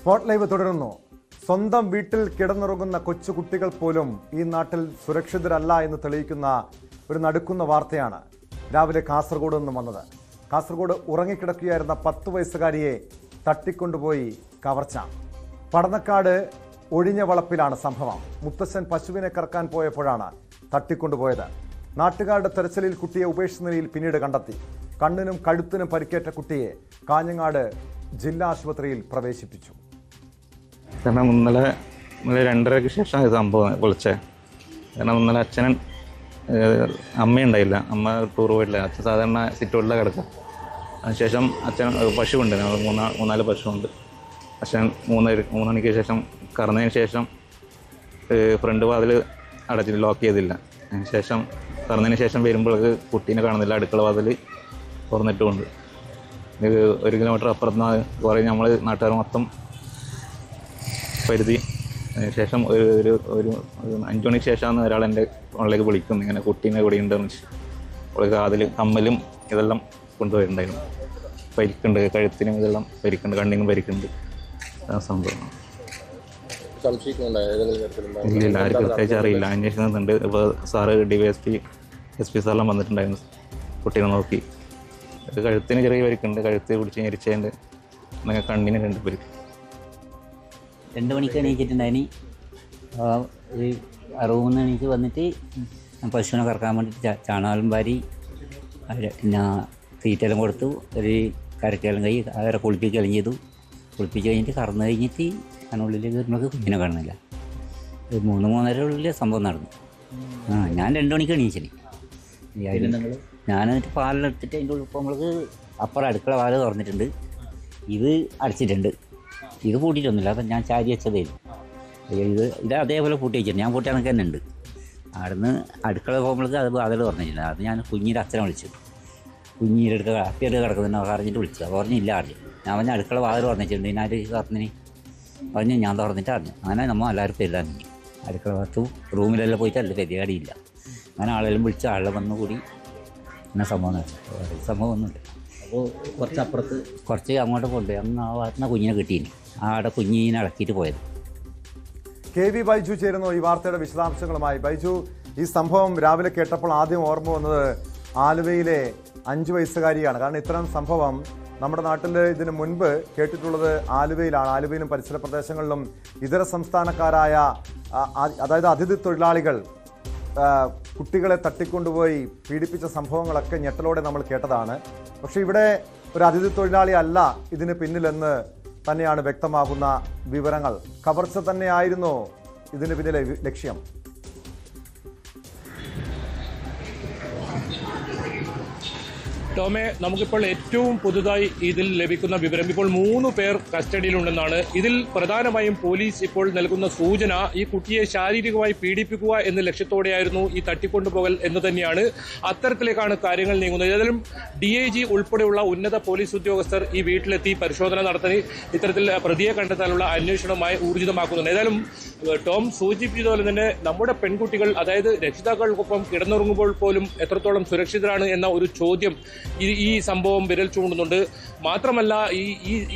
Spot live തുടരുന്നു. സ്വന്തം വീട്ടിൽ കിടന്നുറങ്ങുന്ന കൊച്ചുകുട്ടികൾ പോലും ഈ നാട്ടിൽ സുരക്ഷിതരല്ല എന്ന് തെളിയിക്കുന്ന ഒരു നടുക്കുന്ന വാർത്തയാണ് രാവിലെ കാസർഗോഡ് നിന്നും വന്നത്. കാസർഗോഡ് ഉറങ്ങിക്കിടക്കുകയായിരുന്ന 10 വയസ്സുകാരിയെ തട്ടിക്കൊണ്ടുപോയി കവർച്ച. പടന്നക്കാട് ഒഴിഞ്ഞ വളപ്പിലാണ് സംഭവം. മുത്തശ്ശൻ പശുവിനെ കറക്കാൻ പോയപ്പോഴാണ് തട്ടിക്കൊണ്ടുപോയത്. നാട്ടുകാരുടെ തെരച്ചിലിൽ കുട്ടിയെ ഉപേക്ഷിച്ച നിലയിൽ പിന്നീട് കണ്ടെത്തി. കണ്ണിനും കഴുത്തിനും പരിക്കേറ്റ കുട്ടിയെ കാഞ്ഞങ്ങാട് ജില്ലാ ആശുപത്രിയിൽ പ്രവേശിപ്പിച്ചു. കാരണം ഇന്നലെ 2:30-ക്ക് ശേഷം സംഭവം വിളിച്ചത്. കാരണം ഇന്നലെ അച്ഛനും അമ്മയുണ്ടായില്ല, അമ്മ ടൂർ പോയിട്ടില്ല. അച്ഛൻ സാധാരണ സിറ്റൗട്ടിലാണ് കിടക്കുക. അതിനുശേഷം അച്ഛൻ പശുവുണ്ട്, 3-4 പശുവുണ്ട്. അച്ഛൻ 3 മണിക്ക് ശേഷം കറന്നതിന് ശേഷം ഫ്രണ്ട് വാതിൽ അടച്ചിട്ട് ലോക്ക് ചെയ്തില്ല. അതിനുശേഷം കറന്നതിന് ശേഷം വരുമ്പോഴേക്ക് കുട്ടീനെ കാണുന്നില്ല. അടുക്കള വാതിൽ തുറന്നിട്ടുമുണ്ട്. 1 കിലോമീറ്റർ അപ്പുറത്ത് കുറേ നമ്മൾ നാട്ടുകാർ മൊത്തം പരിധി. ശേഷം ഒരു 5 മണിക്ക് ശേഷമാണ് ഒരാൾ എൻ്റെ ഫോണിലേക്ക് വിളിക്കുന്നു, ഇങ്ങനെ കുട്ടീനെ കൂടി ഉണ്ടെന്ന് വെച്ച്. അവൾക്ക് അതിൽ കമ്മലും ഇതെല്ലാം കൊണ്ടുപോയിട്ടുണ്ടായിരുന്നു. പരിക്കുണ്ട്, കഴുത്തിനും ഇതെല്ലാം പരിക്കുണ്ട്, കണ്ണിനും പരിക്കുണ്ട്. ആ സംഭവം ഇല്ല, ആർക്കും പ്രത്യേകിച്ച് അറിയില്ല. അന്വേഷിക്കുന്നുണ്ട്. ഇപ്പോൾ സാറ് DYSP SP സാറെല്ലാം വന്നിട്ടുണ്ടായിരുന്നു. കുട്ടീനെ നോക്കി. കഴുത്തിന് ചെറിയ പരിക്കുണ്ട്, കഴുത്ത് പിടിച്ച് ഞെരിച്ചതിൻ്റെ കണ്ണിന് 2 പരിക്ക്. 2 മണിക്ക് എണീച്ചിട്ടുണ്ടായിന്. ഒരു റൂമിൽ നിന്ന് എണീച്ച് വന്നിട്ട് പശുവിനെ കറക്കാൻ വേണ്ടിയിട്ട് ചാണകം വാരി പിന്നെ തീറ്റെല്ലാം കൊടുത്തു. ഒരു കരക്കെല്ലാം കൈ അവരെ കുളിപ്പിക്കുകയും ചെയ്തു. കുളിപ്പിച്ച് കഴിഞ്ഞിട്ട് കറന്ന് കഴിഞ്ഞിട്ട് അതിനുള്ളിലേക്ക് നമുക്ക് കുഞ്ഞിനെ കാണുന്നില്ല. 3-3:30 സംഭവം നടന്നു. ഞാൻ 2 മണിക്ക് എണീച്ചിന്. ഞാൻ എന്നിട്ട് പാലെടുത്തിട്ട് അതിൻ്റെ ഉള്ളിൽ ഇപ്പോൾ നമ്മൾക്ക് അപ്പുറം അടുക്കള വാല് തുറന്നിട്ടുണ്ട്, ഇത് അടച്ചിട്ടുണ്ട്. ഇത് പൂട്ടിയിട്ടൊന്നുമില്ല, അപ്പം ഞാൻ ചാരി വെച്ചതായിരുന്നു. ഇത് അതേപോലെ പൂട്ടി വെച്ചിട്ടുണ്ട്. ഞാൻ പൂട്ടി കണക്ക് തന്നെ ഉണ്ട്. അവിടുന്ന് അടുക്കള പോകുമ്പോഴേക്ക് അത് അതിൽ തുറന്നിട്ടില്ല. അത് ഞാൻ കുഞ്ഞിൻ്റെ അച്ഛനെ വിളിച്ചു. കുഞ്ഞിൻ്റെ അപ്പിയെടുത്ത് കിടക്കുന്നുണ്ടോ അറിഞ്ഞിട്ട് വിളിച്ചു. അപ്പോൾ പറഞ്ഞില്ല അറിഞ്ഞു. ഞാൻ പറഞ്ഞ അടുക്കള വാതിൽ തുറന്നിട്ടുണ്ട്. ഞാൻ തുറന്നിന് പറഞ്ഞു, ഞാൻ തുറന്നിട്ട് അറിഞ്ഞു. അങ്ങനെ നമ്മൾ എല്ലാവരും പെരുതാൻ കഴിഞ്ഞു. അടുക്കള ഭാഗത്തും റൂമിലെല്ലാം പോയിട്ട് അല്ല പെരിയാടിയില്ല. അങ്ങനെ ആളെല്ലാം വിളിച്ച് ആളെ വന്നു കൂടി അങ്ങനെ സംഭവം ഒന്നുമില്ല. അപ്പോൾ കുറച്ച് അങ്ങോട്ട് കൊണ്ടുപോയി. അന്ന് ആ ഭാഗത്തുനിന്ന് കുഞ്ഞിനെ കിട്ടീനി. അവിടെ കുഞ്ഞിനെ ഇളക്കിയിട്ട് പോയത്. KV ബൈജു ചേരുന്നു ഈ വാർത്തയുടെ വിശദാംശങ്ങളുമായി. ബൈജു, ഈ സംഭവം രാവിലെ കേട്ടപ്പോൾ ആദ്യം ഓർമ്മ വന്നത് ആലുവയിലെ 5 വയസ്സുകാരിയാണ്. കാരണം ഇത്തരം സംഭവം നമ്മുടെ നാട്ടിൽ ഇതിന് മുൻപ് കേട്ടിട്ടുള്ളത് ആലുവയിലാണ്. ആലുവയിലും പരിസര പ്രദേശങ്ങളിലും ഇതര സംസ്ഥാനക്കാരായ അതായത് അതിഥി തൊഴിലാളികൾ കുട്ടികളെ തട്ടിക്കൊണ്ടുപോയി പീഡിപ്പിച്ച സംഭവങ്ങളൊക്കെ ഞെട്ടലോടെ നമ്മൾ കേട്ടതാണ്. പക്ഷേ ഇവിടെ ഒരു അതിഥി തൊഴിലാളി അല്ല ഇതിന് പിന്നിലെന്ന് തന്നെയാണ് വ്യക്തമാകുന്ന വിവരങ്ങൾ. കവർച്ച തന്നെയായിരുന്നു ഇതിന് പിന്നിലെ ലക്ഷ്യം. ടോമെ, നമുക്കിപ്പോൾ ഏറ്റവും പുതുതായി ഇതിൽ ലഭിക്കുന്ന വിവരം, ഇപ്പോൾ 3 പേർ കസ്റ്റഡിയിലുണ്ടെന്നാണ്. ഇതിൽ പ്രധാനമായും പോലീസ് ഇപ്പോൾ നൽകുന്ന സൂചന ഈ കുട്ടിയെ ശാരീരികമായി പീഡിപ്പിക്കുക എന്ന ലക്ഷ്യത്തോടെയായിരുന്നു ഈ തട്ടിക്കൊണ്ടുപോകൽ എന്ന് തന്നെയാണ്. അത്തരത്തിലേക്കാണ് കാര്യങ്ങൾ നീങ്ങുന്നത്. ഏതായാലും DIG ഉൾപ്പെടെയുള്ള ഉന്നത പോലീസ് ഉദ്യോഗസ്ഥർ ഈ വീട്ടിലെത്തി പരിശോധന നടത്തി ഇത്തരത്തിൽ പ്രതിയെ കണ്ടെത്താനുള്ള അന്വേഷണമായി ഊർജിതമാക്കുന്നുണ്ട്. ഏതായാലും ടോം സൂചിപ്പിച്ചതുപോലെ തന്നെ നമ്മുടെ പെൺകുട്ടികൾ, അതായത് രക്ഷിതാക്കൾക്കൊപ്പം കിടന്നുറങ്ങുമ്പോൾ പോലും എത്രത്തോളം സുരക്ഷിതരാണ് എന്ന ഒരു ചോദ്യം ഈ സംഭവം വിരൽ ചൂണ്ടുന്നുണ്ട്. മാത്രമല്ല,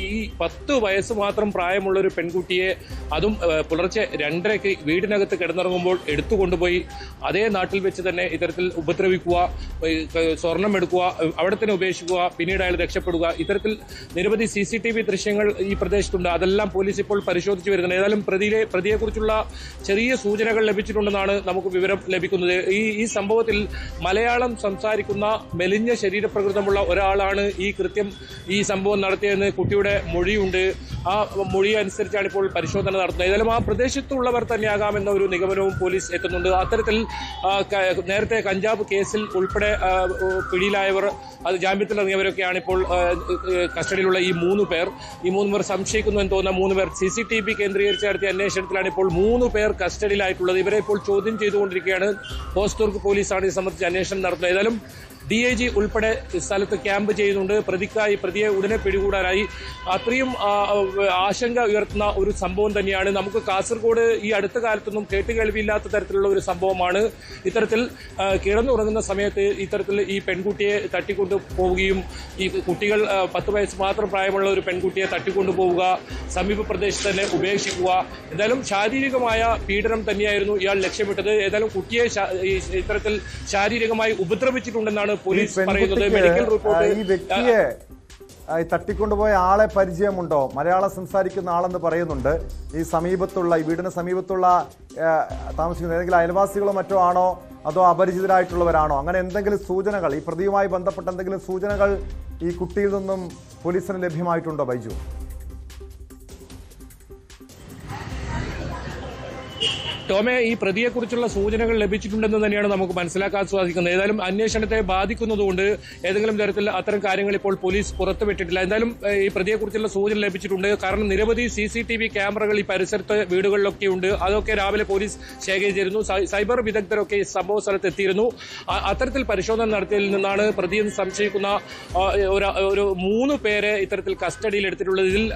ഈ 10 വയസ്സ് മാത്രം പ്രായമുള്ള ഒരു പെൺകുട്ടിയെ, അതും പുലർച്ചെ 2:30-ക്ക് വീടിനകത്ത് കിടന്നുറങ്ങുമ്പോൾ എടുത്തുകൊണ്ടുപോയി അതേ നാട്ടിൽ വെച്ച് തന്നെ ഇത്തരത്തിൽ ഉപദ്രവിക്കുക, സ്വർണം എടുക്കുക, അവിടെ തന്നെ ഉപേക്ഷിക്കുക, പിന്നീട് അയാൾ രക്ഷപ്പെടുക, ഇത്തരത്തിൽ നിരവധി CCTV ദൃശ്യങ്ങൾ ഈ പ്രദേശത്തുണ്ട്. അതെല്ലാം പോലീസ് ഇപ്പോൾ പരിശോധിച്ച് വരുന്നുണ്ട്. ഏതായാലും പ്രതിയെക്കുറിച്ചുള്ള ചെറിയ സൂചനകൾ ലഭിച്ചിട്ടുണ്ടെന്നാണ് നമുക്ക് വിവരം ലഭിക്കുന്നത്. ഈ സംഭവത്തിൽ മലയാളം സംസാരിക്കുന്ന മെലിഞ്ഞ ശരീരപ്രകൃതമുള്ള ഒരാളാണ് ഈ സംഭവം നടത്തിയതെന്ന് കുട്ടിയുടെ മൊഴിയുണ്ട്. ആ മൊഴി അനുസരിച്ചാണ് ഇപ്പോൾ പരിശോധന നടത്തുന്നത്. ഏതായാലും ആ പ്രദേശത്തുള്ളവർ തന്നെയാകാമെന്ന ഒരു നിഗമനവും പോലീസ് എത്തുന്നുണ്ട്. അത്തരത്തിൽ നേരത്തെ കഞ്ചാവ് കേസിൽ ഉൾപ്പെടെ പിടിയിലായവർ, അത് ജാമ്യത്തിലിറങ്ങിയവരൊക്കെയാണ് ഇപ്പോൾ കസ്റ്റഡിയിലുള്ള ഈ 3 പേർ. ഈ 3 പേർ സംശയിക്കുന്നു എന്ന് തോന്നുന്ന 3 പേർ CCTV കേന്ദ്രീകരിച്ച് നടത്തിയ അന്വേഷണത്തിലാണ് ഇപ്പോൾ 3 പേർ കസ്റ്റഡിയിലായിട്ടുള്ളത്. ഇവരെ ഇപ്പോൾ ചോദ്യം ചെയ്തുകൊണ്ടിരിക്കുകയാണ്. ഹോസ്ദുർഗ് പോലീസാണ് ഇത് സംബന്ധിച്ച് അന്വേഷണം നടത്തുന്നത്. ഏതായാലും DIG ഉൾപ്പെടെ സ്ഥലത്ത് ക്യാമ്പ് ചെയ്യുന്നുണ്ട്. പ്രതിയെ ഉടനെ പിടികൂടാനായി. അത്രയും ആശങ്ക ഉയർത്തുന്ന ഒരു സംഭവം തന്നെയാണ്. നമുക്ക് കാസർഗോഡ് ഈ അടുത്ത കാലത്തൊന്നും കേട്ടുകേൾവിയില്ലാത്ത തരത്തിലുള്ള ഒരു സംഭവമാണ്. ഇത്തരത്തിൽ കിടന്നുറങ്ങുന്ന സമയത്ത് ഇത്തരത്തിൽ ഈ പെൺകുട്ടിയെ തട്ടിക്കൊണ്ടു പോവുകയും ഈ കുട്ടികൾ 10 വയസ്സ് മാത്രം പ്രായമുള്ള ഒരു പെൺകുട്ടിയെ തട്ടിക്കൊണ്ടു പോവുക, സമീപ പ്രദേശത്ത് തന്നെ ഉപേക്ഷിക്കുക. എന്തായാലും ശാരീരികമായ പീഡനം തന്നെയായിരുന്നു ഇയാൾ ലക്ഷ്യമിട്ടത്. ഏതായാലും കുട്ടിയെ ഇത്തരത്തിൽ ശാരീരികമായി ഉപദ്രവിച്ചിട്ടുണ്ടെന്നാണ് പോലീസ് പറയുന്നത്. മെഡിക്കൽ റിപ്പോർട്ട് ഈ വ്യക്തിയെ തട്ടിക്കൊണ്ടുപോയ ആളെ പരിചയമുണ്ടോ? മലയാളം സംസാരിക്കുന്ന ആളെന്ന് പറയുന്നുണ്ട്. ഈ വീടിന് സമീപത്തുള്ള താമസിക്കുന്ന ഏതെങ്കിലും അയൽവാസികളോ മറ്റോ ആണോ, അതോ അപരിചിതരായിട്ടുള്ളവരാണോ? അങ്ങനെ എന്തെങ്കിലും സൂചനകൾ, ഈ പ്രതിയുമായി ബന്ധപ്പെട്ട എന്തെങ്കിലും സൂചനകൾ ഈ കുട്ടിയിൽ നിന്നും പോലീസിന് ലഭ്യമായിട്ടുണ്ടോ ബൈജു? ടോമെ, ഈ പ്രതിയെക്കുറിച്ചുള്ള സൂചനകൾ ലഭിച്ചിട്ടുണ്ടെന്ന് തന്നെയാണ് നമുക്ക് മനസ്സിലാക്കാൻ സാധിക്കുന്നത്. ഏതായാലും അന്വേഷണത്തെ ബാധിക്കുന്നതുകൊണ്ട് ഏതെങ്കിലും തരത്തിൽ അത്തരം കാര്യങ്ങൾ ഇപ്പോൾ പോലീസ് പുറത്തുവിട്ടിട്ടില്ല. എന്തായാലും ഈ പ്രതിയെക്കുറിച്ചുള്ള സൂചന ലഭിച്ചിട്ടുണ്ട്. കാരണം നിരവധി CCTV ക്യാമറകൾ ഈ പരിസരത്ത് വീടുകളിലൊക്കെ ഉണ്ട്. അതൊക്കെ രാവിലെ പോലീസ് ശേഖരിച്ചിരുന്നു. സൈബർ വിദഗ്ധരൊക്കെ ഈ സംഭവ സ്ഥലത്ത് എത്തിയിരുന്നു. അത്തരത്തിൽ പരിശോധന നടത്തിയതിൽ നിന്നാണ് പ്രതിയെന്ന് സംശയിക്കുന്ന ഒരു 3 പേരെ ഇത്തരത്തിൽ കസ്റ്റഡിയിൽ എടുത്തിട്ടുള്ളത്. ഇതിൽ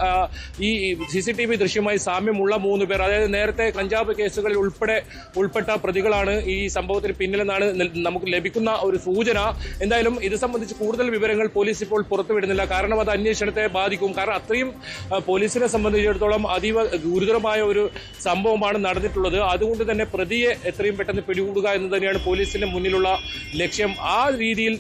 ഈ CCTV ദൃശ്യമായി സാമ്യമുള്ള 3 പേർ, അതായത് നേരത്തെ കഞ്ചാവ് കേസുകളിൽ ഉൾപ്പെട്ട പ്രതികളാണ് ഈ സംഭവത്തിന് പിന്നിലെന്നാണ് നമുക്ക് ലഭിക്കുന്ന ഒരു സൂചന. എന്തായാലും ഇത് സംബന്ധിച്ച് കൂടുതൽ വിവരങ്ങൾ പോലീസ് ഇപ്പോൾ പുറത്തുവിടുന്നില്ല. കാരണം അത് അന്വേഷണത്തെ ബാധിക്കും. കാരണം അത്രയും പോലീസിനെ സംബന്ധിച്ചിടത്തോളം അതീവ ഗുരുതരമായ ഒരു സംഭവമാണ് നടന്നിട്ടുള്ളത്. അതുകൊണ്ട് തന്നെ പ്രതിയെ എത്രയും പെട്ടെന്ന് പിടികൂടുക എന്ന് തന്നെയാണ് പോലീസിന്റെ മുന്നിലുള്ള ലക്ഷ്യം. ആ രീതിയിൽ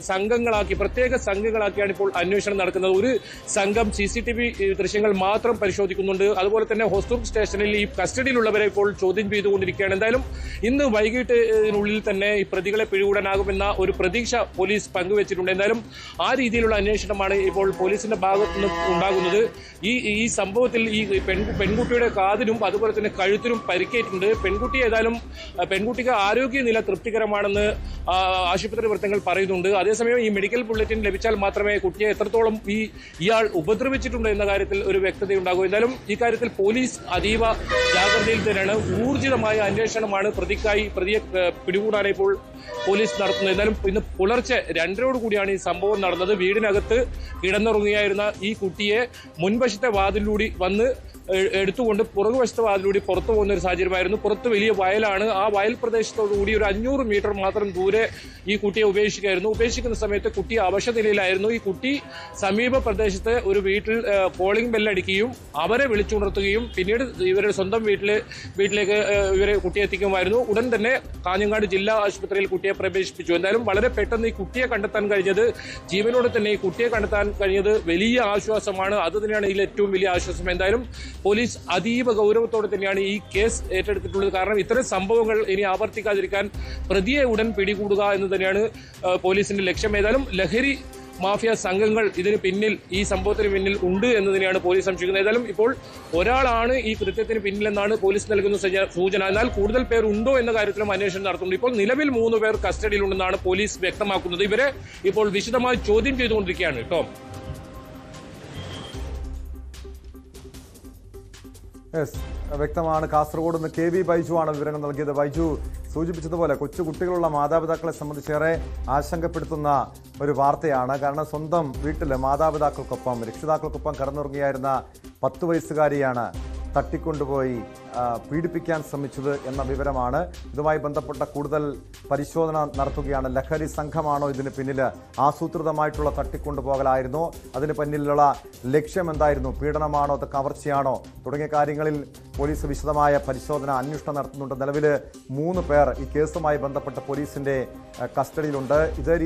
പ്രത്യേക സംഘങ്ങളാക്കിയാണ് ഇപ്പോൾ അന്വേഷണം നടക്കുന്നത്. ഒരു സംഘം CCTV ദൃശ്യങ്ങൾ മാത്രം പരിശോധിക്കുന്നുണ്ട്. അതുപോലെ തന്നെ ഹൊസൂർ സ്റ്റേഷനിൽ ഈ കസ്റ്റഡിയിലുള്ളവരെ ഇപ്പോൾ ചോദ്യം ചെയ്തുകൊണ്ടിരിക്കുകയാണ്. എന്തായാലും ഇന്ന് വൈകിട്ടിനുള്ളിൽ തന്നെ ഈ പ്രതികളെ പിടികൂടാനാകുമെന്ന ഒരു പ്രതീക്ഷ പോലീസ് പങ്കുവച്ചിട്ടുണ്ട്. എന്തായാലും ആ രീതിയിലുള്ള അന്വേഷണമാണ് ഇപ്പോൾ പോലീസിന്റെ ഭാഗത്തു നിന്ന് ഉണ്ടാകുന്നത്. ഈ സംഭവത്തിൽ ഈ പെൺകുട്ടിയുടെ കാതിനും അതുപോലെ തന്നെ കഴുത്തിനും പരിക്കേറ്റിട്ടുണ്ട്. പെൺകുട്ടിക്ക് ആരോഗ്യനില തൃപ്തികരമാണെന്ന് ആശുപത്രി വൃത്തങ്ങൾ പറയുന്നുണ്ട്. അതേസമയം ഈ മെഡിക്കൽ ബുള്ളറ്റിൻ ലഭിച്ചാൽ മാത്രമേ കുട്ടിയെ എത്രത്തോളം ഇയാൾ ഉപദ്രവിച്ചിട്ടുണ്ട് എന്ന കാര്യത്തിൽ ഒരു വ്യക്തതയുണ്ടാകൂ. എന്തായാലും ഈ കാര്യത്തിൽ പോലീസ് അതീവ ജാഗ്രതയിൽ തന്നെയാണ്. ഊർജിതമായ അന്വേഷണമാണ് പ്രതിയെ പിടികൂടാനായി ഇപ്പോൾ പോലീസ് നടത്തുന്നത്. എന്തായാലും ഇന്ന് പുലർച്ചെ 2:30 കൂടിയാണ് ഈ സംഭവം നടന്നത്. വീടിനകത്ത് കിടന്നുറങ്ങുകയായിരുന്ന ഈ കുട്ടിയെ മുൻവശത്തെ വാതിലൂടെ വന്ന് എടുത്തുകൊണ്ട് പുറകുവശത്തെ വാതിലൂടെ പുറത്തു പോകുന്ന ഒരു സാഹചര്യമായിരുന്നു. പുറത്ത് വലിയ വയലാണ്. ആ വയൽ പ്രദേശത്തോടുകൂടി ഒരു 500 മീറ്റർ മാത്രം ദൂരെ ഈ കുട്ടിയെ ഉപേക്ഷിക്കുന്ന സമയത്ത് കുട്ടി അവശനിലയിലായിരുന്നു. ഈ കുട്ടി സമീപ പ്രദേശത്ത് ഒരു വീട്ടിൽ കോളിംഗ് ബെല്ലടിക്കുകയും അവരെ വിളിച്ചുണർത്തുകയും പിന്നീട് ഇവരുടെ സ്വന്തം വീട്ടിലേക്ക് കുട്ടിയെ എത്തിക്കുമായിരുന്നു. ഉടൻ തന്നെ കാഞ്ഞങ്ങാട് ജില്ലാ ആശുപത്രിയിൽ കുട്ടിയെ പ്രവേശിപ്പിച്ചു. എന്തായാലും വളരെ പെട്ടെന്ന് ഈ കുട്ടിയെ കണ്ടെത്താൻ കഴിഞ്ഞത്, ജീവനോടെ തന്നെ ഈ കുട്ടിയെ കണ്ടെത്താൻ കഴിഞ്ഞത് വലിയ ആശ്വാസമാണ്. അത് തന്നെയാണ് ഇതിൽ ഏറ്റവും വലിയ ആശ്വാസം. എന്തായാലും പോലീസ് അതീവ ഗൗരവത്തോടെ തന്നെയാണ് ഈ കേസ് ഏറ്റെടുത്തിട്ടുള്ളത്. കാരണം ഇത്തരം സംഭവങ്ങൾ ഇനി ആവർത്തിക്കാതിരിക്കാൻ പ്രതിയെ ഉടൻ പിടികൂടുക എന്ന് തന്നെയാണ് പോലീസിന്റെ ലക്ഷ്യം. ഏതായാലും ലഹരി മാഫിയ സംഘങ്ങൾ ഈ സംഭവത്തിന് പിന്നിൽ ഉണ്ട് എന്ന് തന്നെയാണ് പോലീസ് സംശയിക്കുന്നത്. ഏതായാലും ഇപ്പോൾ ഒരാളാണ് ഈ കൃത്യത്തിന് പിന്നിലെന്നാണ് പോലീസ് നൽകുന്ന സൂചന. എന്നാൽ കൂടുതൽ പേർ ഉണ്ടോ എന്ന കാര്യത്തിലും അന്വേഷണം നടത്തുന്നുണ്ട്. ഇപ്പോൾ നിലവിൽ 3 പേർ കസ്റ്റഡിയിലുണ്ടെന്നാണ് പോലീസ് വ്യക്തമാക്കുന്നത്. ഇവരെ ഇപ്പോൾ വിശദമായി ചോദ്യം ചെയ്തുകൊണ്ടിരിക്കുകയാണ് കേട്ടോ. വ്യക്തമാണ്. കാസർഗോഡ് നിന്ന് KV ബൈജു ആണ് വിവരങ്ങൾ നൽകിയത്. ബൈജു സൂചിപ്പിച്ചതുപോലെ കൊച്ചുകുട്ടികളുള്ള മാതാപിതാക്കളെ സംബന്ധിച്ചേറെ ആശങ്കപ്പെടുത്തുന്ന ഒരു വാർത്തയാണ്. കാരണം സ്വന്തം വീട്ടിൽ മാതാപിതാക്കൾക്കൊപ്പം രക്ഷിതാക്കൾക്കൊപ്പം കടന്നുറങ്ങിയായിരുന്ന 10 വയസ്സുകാരിയാണ് തട്ടിക്കൊണ്ടുപോയി പീഡിപ്പിക്കാൻ ശ്രമിച്ചത് എന്ന വിവരമാണ്. ഇതുമായി ബന്ധപ്പെട്ട കൂടുതൽ പരിശോധന നടത്തുകയാണ്. ലഹരി സംഘമാണോ ഇതിന് പിന്നിൽ? ആസൂത്രിതമായിട്ടുള്ള തട്ടിക്കൊണ്ടുപോകലായിരുന്നോ? അതിന് പിന്നിലുള്ള ലക്ഷ്യം എന്തായിരുന്നു? പീഡനമാണോ, അത് കവർച്ചയാണോ തുടങ്ങിയ കാര്യങ്ങളിൽ പോലീസ് വിശദമായ അന്വേഷണം നടത്തുന്നുണ്ട്. നിലവിൽ 3 പേർ ഈ കേസുമായി ബന്ധപ്പെട്ട പോലീസിന്റെ കസ്റ്റഡിയിലുണ്ട്. ഇതേ